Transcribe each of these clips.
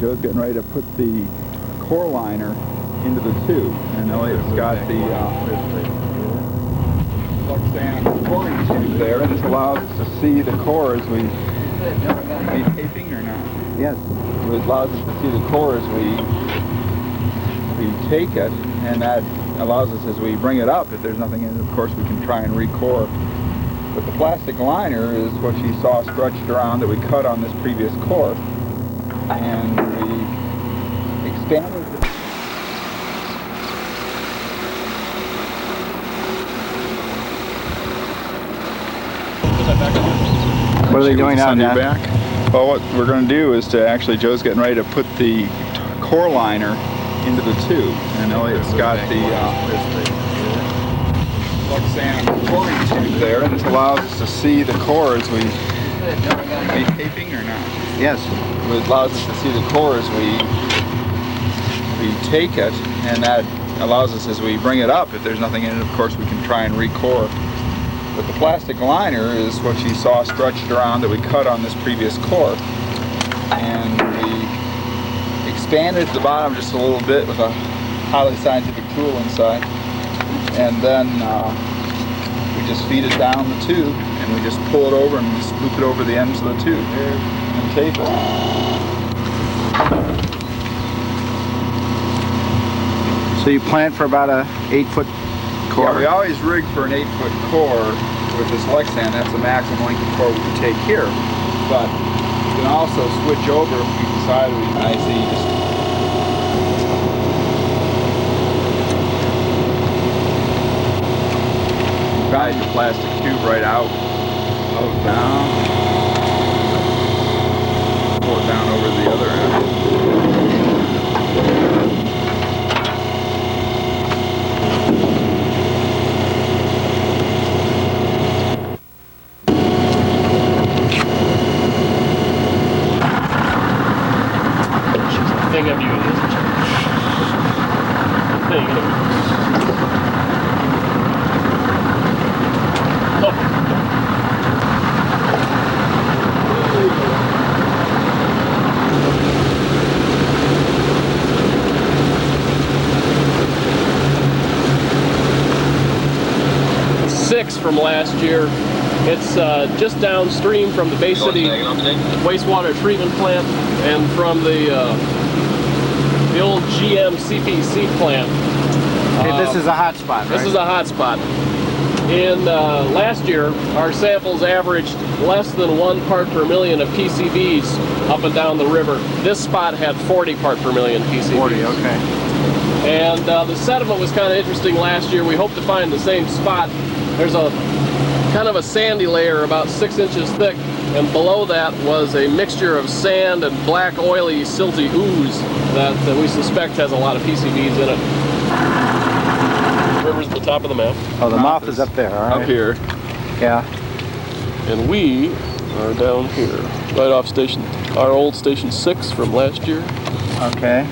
Joe's getting ready to put the core liner into the tube, and Elliot's got the Luxan coring tube there, and this allows us to see the core as we taping or not? Yes. It allows us to see the core as we take it, and that allows us as we bring it up, if there's nothing in it, of course we can try and re-core. But the plastic liner is what you saw stretched around that we cut on this previous core, and we expanded the What are they doing now, Dad? Back? Well, what we're going to do is Joe's getting ready to put the core liner into the tube, and Elliot's got the Luxan coring tube there, and this allows us to see the core as we taping or not? Yes. It allows us to see the core as we take it, and that allows us as we bring it up, if there's nothing in it, of course we can try and re-core. But the plastic liner is what you saw stretched around that we cut on this previous core, and we expanded at the bottom just a little bit with a highly scientific tool inside, and then we just feed it down the tube, and we just pull it over and just loop it over the ends of the tube and tape it. So you plan for about a 8-foot core? Yeah, we always rig for an 8-foot core with this Lexan. That's the maximum length of core we can take here. But you can also switch over if we decide we just guide the plastic tube right out, down, pull it down over the other end. 6 from last year. It's just downstream from the Bay City wastewater treatment plant and from the old GM CPC plant. Okay, this is a hot spot, right? This is a hot spot. In last year, our samples averaged less than 1 part per million of PCBs up and down the river. This spot had 40 part per million PCBs. 40, okay. And the sediment was kind of interesting last year. We hope to find the same spot. There's a kind of a sandy layer about 6 inches thick, and below that was a mixture of sand and black, oily, silty ooze that we suspect has a lot of PCBs in it. The river's at the top of the map. Oh, the mouth is up there, all right. Up here. Yeah. And we are down here, right off our old station 6 from last year. Okay.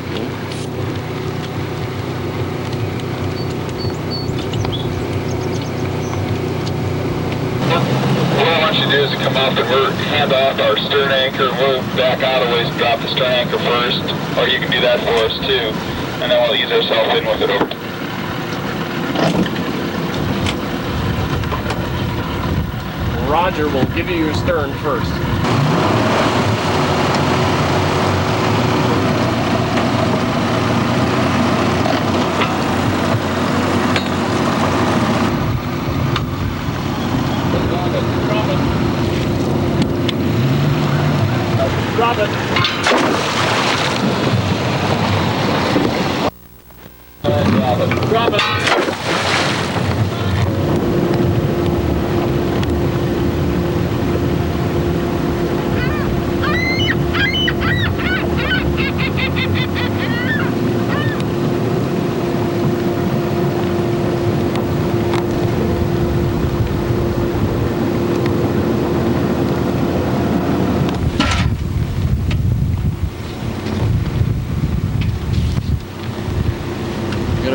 What I want you to do is to come up and we'll hand off our stern anchor. We'll back out a ways and drop the stern anchor first, or you can do that for us too, and then we'll ease ourselves in with it over. Roger will give you your stern first. Drop it. Drop it.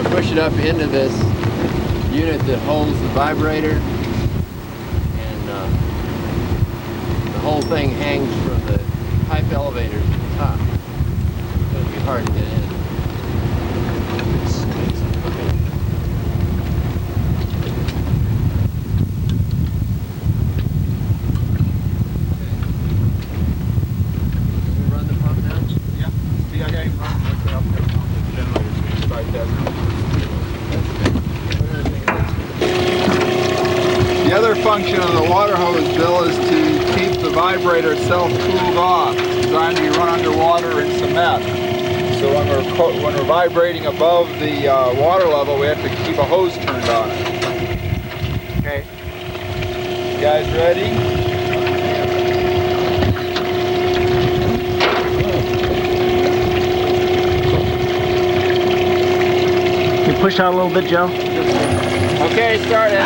Push it up into this unit that holds the vibrator, and the whole thing hangs from the pipe elevator to the top. hard to get in. Can we run the pump now? Yeah. See, I got him running right there up there. Generator right there. The other function of the water hose, Bill, is to keep the vibrator itself cooled off. It's designed to be run underwater in cement. So when we're vibrating above the water level, we have to keep a hose turned on it. Okay. You guys ready? Can you push out a little bit, Joe? Okay, start it.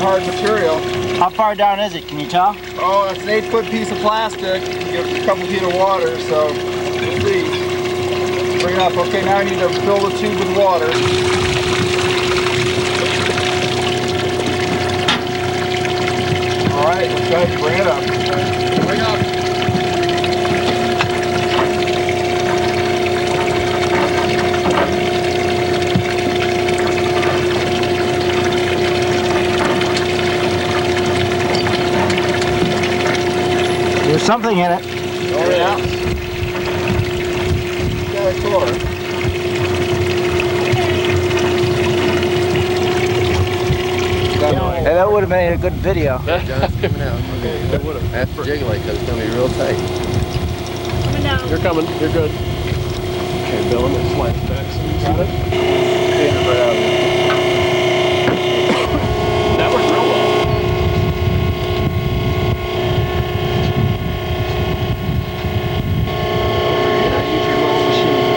Hard material. How far down is it? Can you tell? Oh, it's an 8-foot piece of plastic. Give it a couple feet of water, so let's see. Bring it up. Okay, now I need to fill the tube with water. All right, let's go ahead and bring it up. Bring it up. There's something in it. Oh yeah. Got a core. Hey, that would have made a good video. John's coming out. Okay, that would have. That's jiggling because it's going to be real tight. Coming down. You're coming. You're good. Okay, Bill, I'm gonna slide back so you got it. That worked real well. Use your little machine.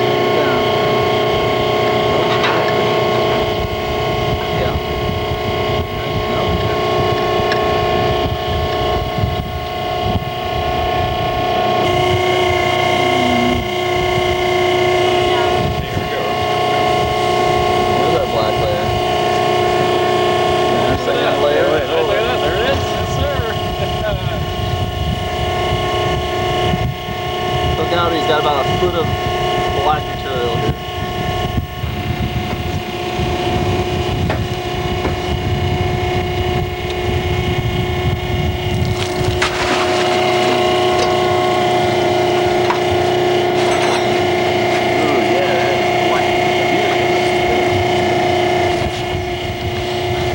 He's got about a foot of black material here.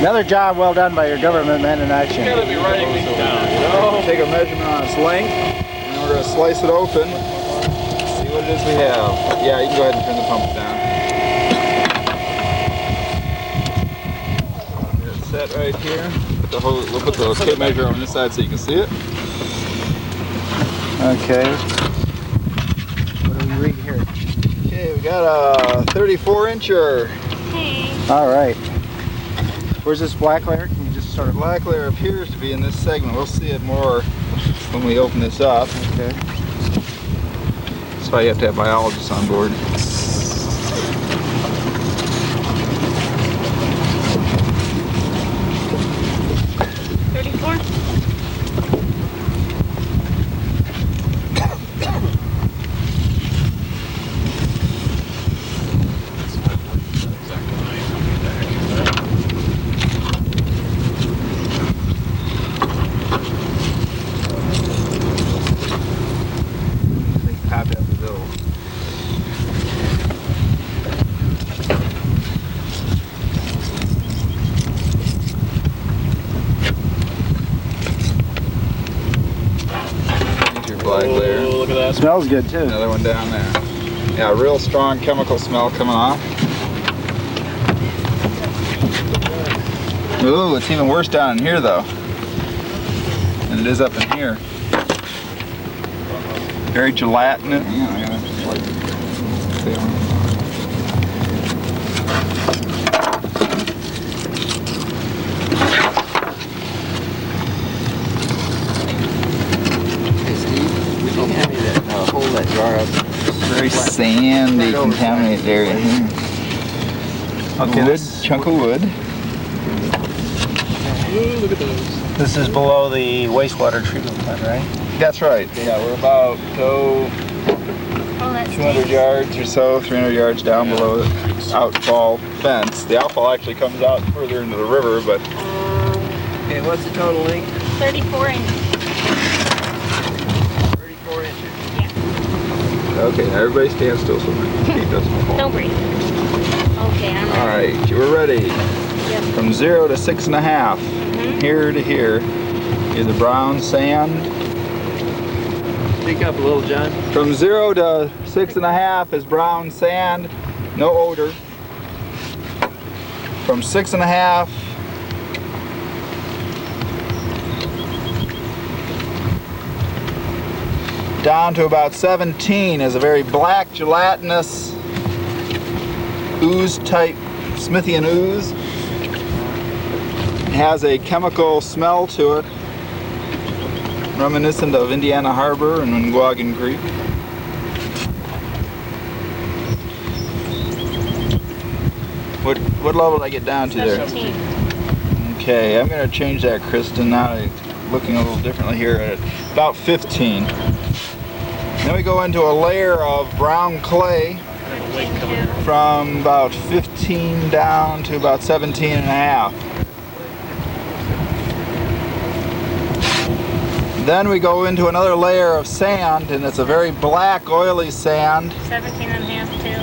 Another job well done by your government men in action. You gotta be writing these down, you know? Take a measurement on its length, and we're going to slice it open. See what it is we have. Yeah, you can go ahead and turn the pump down. Get it set right here. We'll put the tape measure on this side so you can see it. Okay. What do we read here? Okay, we got a 34-incher. Hey. All right. Where's this black layer? Can you just sort The of... black layer appears to be in this segment. We'll see it more when we open this up. Okay. That's why you have to have biologists on board. 34. Pop it up the middle. Here's your black layer. Oh, look at that. Smells good too. Another one down there. Yeah, real strong chemical smell coming off. Ooh, it's even worse down in here though than it is up in here. Very gelatinous. Yeah, I gotta just like Hey Steve, would you hand me that, hold that jar up? very sandy, contaminated area here. Okay, there's a chunk of wood. Ooh, look at those. This is below the wastewater treatment plant, right? That's right. Yeah, we're about Oh, that's 200 yards or so, 300 yards down below the outfall fence. The outfall actually comes out further into the river, but Okay, what's the total length? 34 inches. 34 inches. okay, now everybody stand still so my feet doesn't fall. Don't breathe. Okay, I'm All ready. right, we're ready. Yep. From 0 to 6.5, here to here is a brown sand. Speak up a little, John. From 0 to 6.5 is brown sand, no odor. From 6.5 down to about 17 is a very black, gelatinous, ooze type, Smithian ooze. It has a chemical smell to it, reminiscent of Indiana Harbor and Munguagan Creek. What level did I get down to there? 17. Okay, I'm going to change that, Kristen. Now it's looking a little differently here at about 15. Then we go into a layer of brown clay from about 15 down to about 17 and a half. Then we go into another layer of sand, and it's a very black, oily sand. 17 and a half too.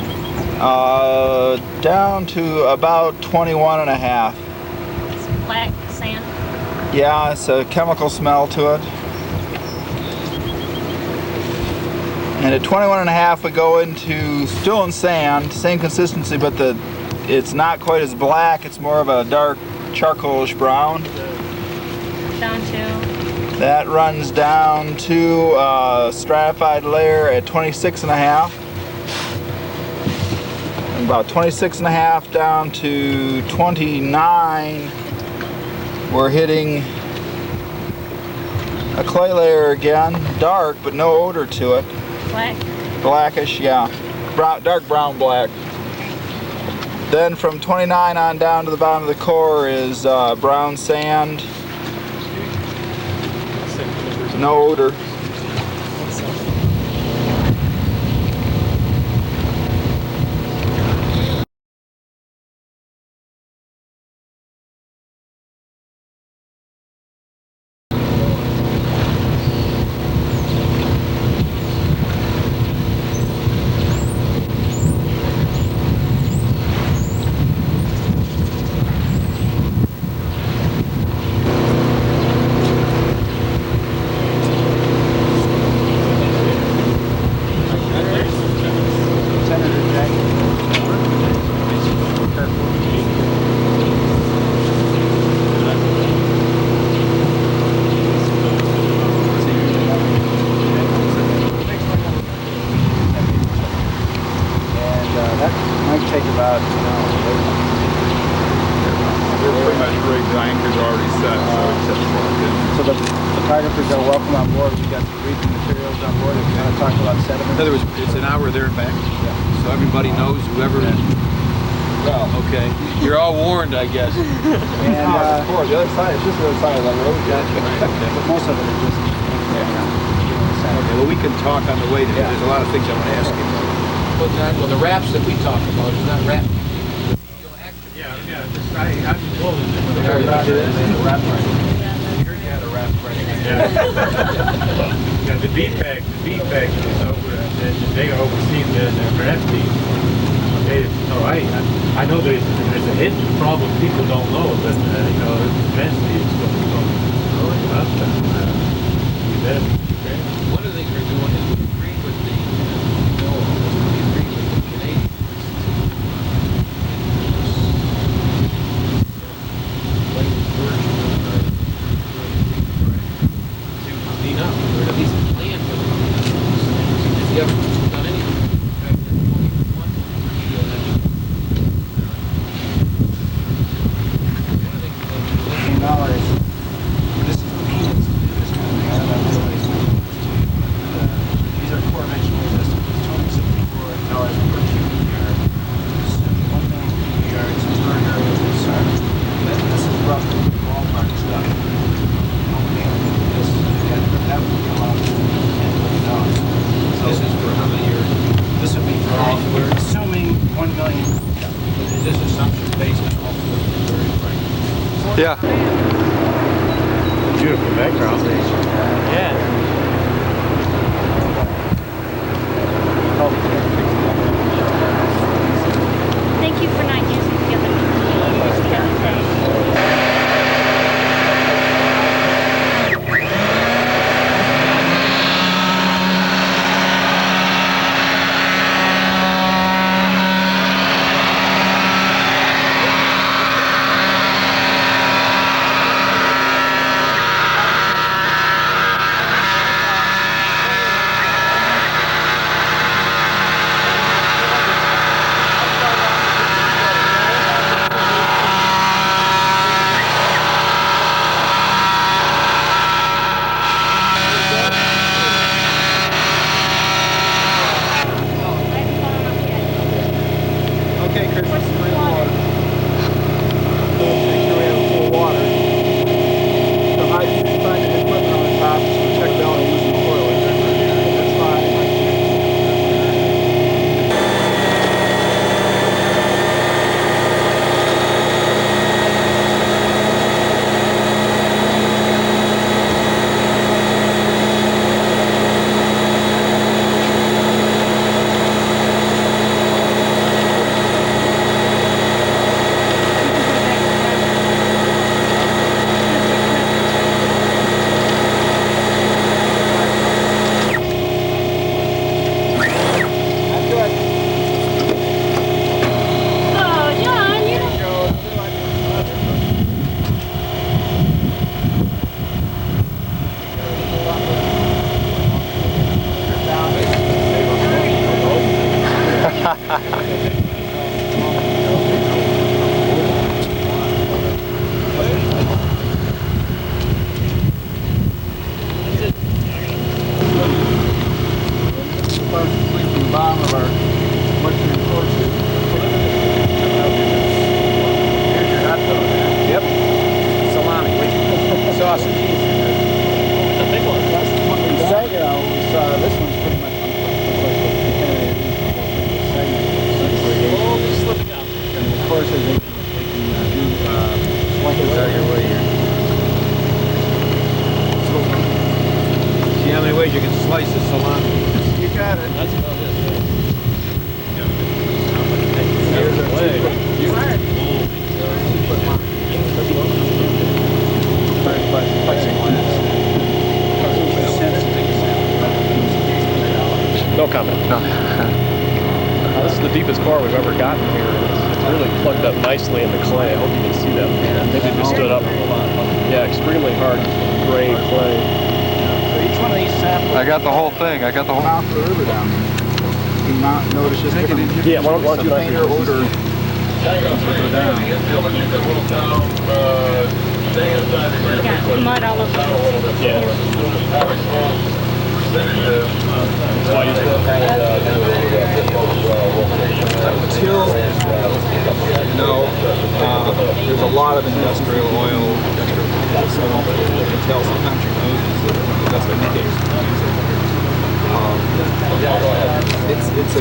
Down to about 21 and a half. It's black sand. Yeah, it's a chemical smell to it. And at 21 and a half we go into still in sand, same consistency, but it's not quite as black, it's more of a dark charcoalish brown. Down to. That runs down to a stratified layer at 26 and a half. And about 26 and a half down to 29, we're hitting a clay layer again, dark but no odor to it. Black. Blackish, yeah. Dark brown black. Then from 29 on down to the bottom of the core is brown sand. No odor. That might take about an hour. We're pretty much rigged, the anchors are already set, so it's just locked in. So the photographers are welcome on board. We got the briefing materials on board. If you want to talk about sediment. In other words, it's an hour there and back, so everybody knows, whoever. Well, Okay, you're all warned, I guess. And of course, the other side, it's just the other side of the road. but most of it is just. Okay, well, we can talk on the way there. There's a lot of things I want to ask you. Well, the wraps that we talk about is not wrap. Yeah, the defect is over, they oversee the wrap team. I know there's a hidden problem people don't know, but eventually it's going to come up, and we better be prepared. One of the things we're doing is we agree with the, we agree with the Canadians. you haven't done anything. This is peanuts to do this kind of thing. I don't know what it's doing. These are core vegetables estimates. $264 per cubic yard. 1 million cubic yards per area of this. This is roughly ballpark stuff. That would be allowed to $10 million. So This is for how many years? this would be for all. We're assuming 1 million. Is this assumption based on all 4 years? Yeah. Beautiful background. Yeah. Thank you for not using the other thing. Okay, Chris. What's the water? Make sure we have full water. The height, you find the equipment on the top, so check down and use the toilet. That's fine. Oh, John, you don't. From the bottom of our mushroom courses. Here's your hot dog. Yep. Salami. Sausage. The big one. That's the one in Saginaw we saw. This one's pretty much Slowly slipping out. and of course they can do slinkers out your way here. See how many ways you can slice the salami? You got it. That's about it. Here's our Way. No comment. No. This is the deepest core we've ever gotten here. It's really plugged up nicely in the clay. I hope you can see that. Maybe it just stood up. Yeah, extremely hard gray clay. So each one of these samples. I got the whole thing. I got the whole. Mouth the river down there. You mount, notice just give them Yeah, why don't you some do that? fainter odor. You got mud all over the Yeah. That's why you Until, there's a lot of industrial oil, so you can tell sometimes your nose is that's what indicates. It's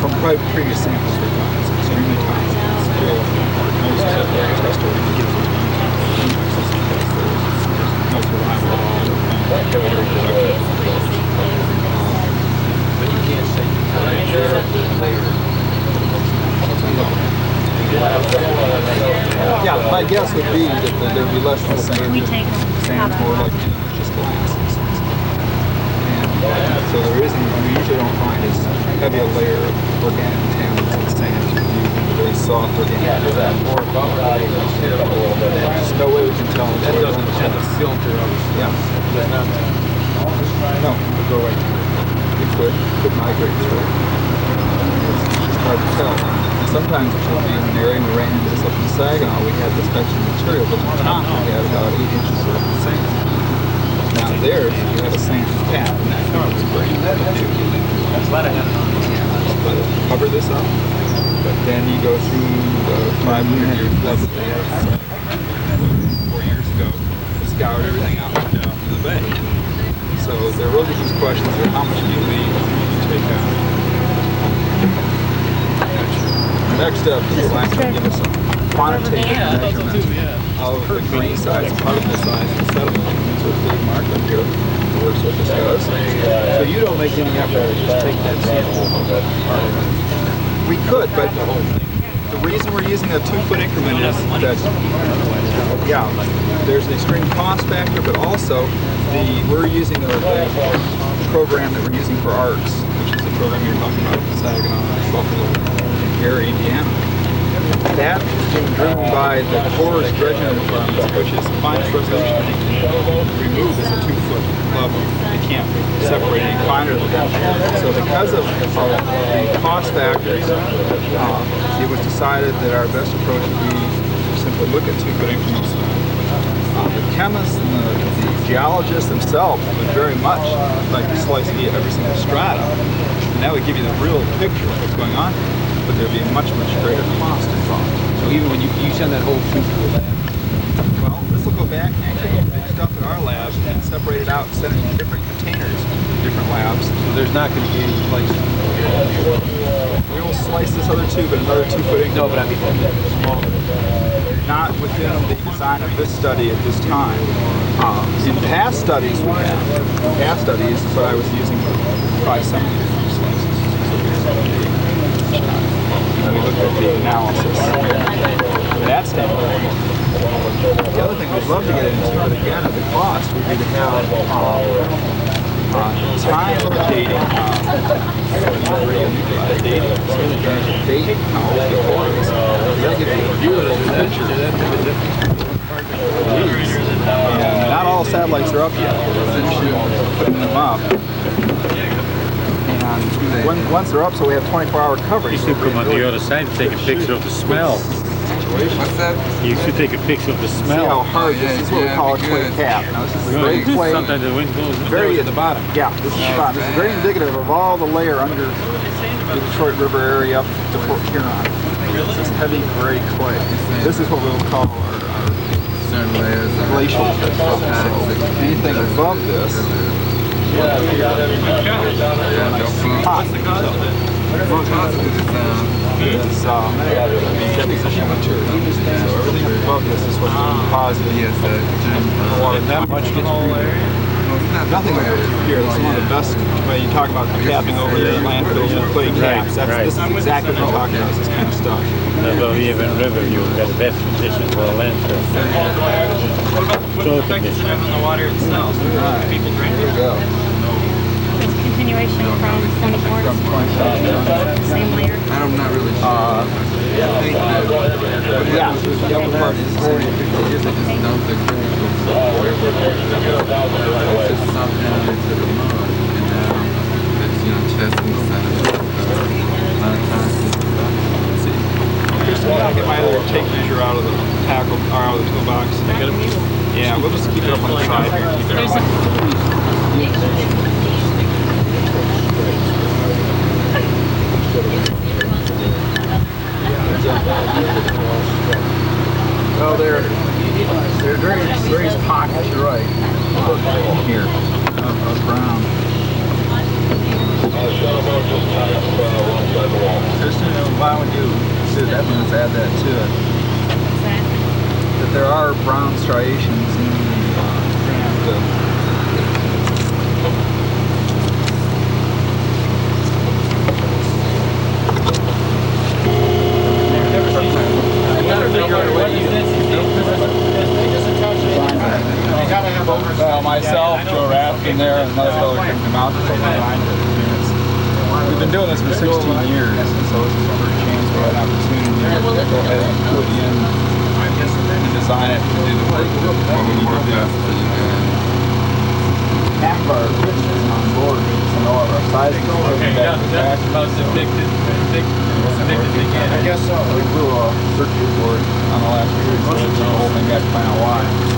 from previous samples we've done, it's extremely toxic. It's still, most of the test or you get no survival at all. But you can't say Yeah, my guess would be that there'd be less than sand. We take Sand's more like just glass. And so there isn't, we usually don't find as heavy a layer of organic contaminants in sand. Really soft organic. There's no way we can tell. that doesn't tend to filter up. Yeah. No, we'll go right through. It's good. could migrate through. It's hard to tell. Sometimes we'll be in an area, we ran into this up in Saginaw, we had this texture material, but on top we had about 8 inches of sand. Now there, you have a sand cap, and that was great. I'm glad I had it on. Cover this up, but then you go through the 500-year flood that they had 4 years ago, scoured everything out and down to the bay. So there really becomes questions of how much do you leave, how much do you take out. Next up is the last one, give us some quantitative measurements of the grain size, particle size, and sediment. So it's Dave Mark up here who works with us does. So you don't make any effort to just take that sample of that part of it? We could, but the reason we're using a 2-foot increment is that, yeah, there's an extreme cost factor, but also we're using the program that we're using for ARCS, which is the program you're talking about in Saginaw, Buffalo, area, Indiana. That is being driven by the Corps' dredging requirements, which is the finest resolution they can remove is a 2-foot level. They can't separate any finer than that. So because of the cost factors, it was decided that our best approach would be to simply look at 2-foot increments. The chemists and the geologists themselves would very much like to slice every single strata, and that would give you the real picture of what's going on. But there'd be a much greater cost involved. So even when you send that whole shoot to the lab? Well, this will go back and actually make stuff at our labs and separate it out and send it in different containers, different labs. So there's not going to be any place. We will slice this other tube in another 2-foot increment. No, but I mean, not within the design of this study at this time. In past studies we have. Past studies, but I was using probably some of these slices. And we looked at the analysis. That standpoint. The other thing we'd love to get into, but again at the cost, would be to have time dating. Date how old the core is. That gives you a view of the picture. And not all satellites are up yet. We're finishing putting them up. And once they're up, so we have 24-hour coverage. You should come on the other side and take a picture of the smell. What's that? You should take a picture of the See smell. how hard this is. What we call a clay cap. Now this is a very clay. Sometimes the wind goes Very at the bottom. Yeah, this is the bottom. This is very indicative of all the layer under the Detroit River area up to Fort Huron. This is heavy gray clay. This is what we'll call our glacial clay. So anything above this is deposition material. So everything above this is what's positive. Yes, that much gets Nothing over here. This is one of the best. When you talk about capping over the landfills with clay caps, this is exactly what we're talking about. This kind of stuff. Although even river, you've got the best conditions for a landfill. Soil conditions. in the water itself. People drink There you go. It's a continuation from 24 From 25. same layer. I'm not really sure. Yeah, the upper part is the same. Just dump the chemicals. It's just sunk down into the mud. And now it's, testing the sediment. A lot of times Kristen, I'll get my other tape measure out of the tackle, or out of the toolbox. Yeah, we'll just keep it up on the side here. Keep it up. Well, there are various pockets, you're right, here of brown. Kristen, why would you do that? Let's add that to it. That there are brown striations in the Well, myself, Joe Rapkin there, and another fellow came from out there. We've been doing this for 16 years, and so this is the first chance we had an opportunity to go ahead and put in and design it to do the work that we need to do. Half of our equipment is on board, so all of our sizing Yeah, that's about the victim again. I guess so. We blew a circuit board on the last tree, so the whole thing got kind of wide.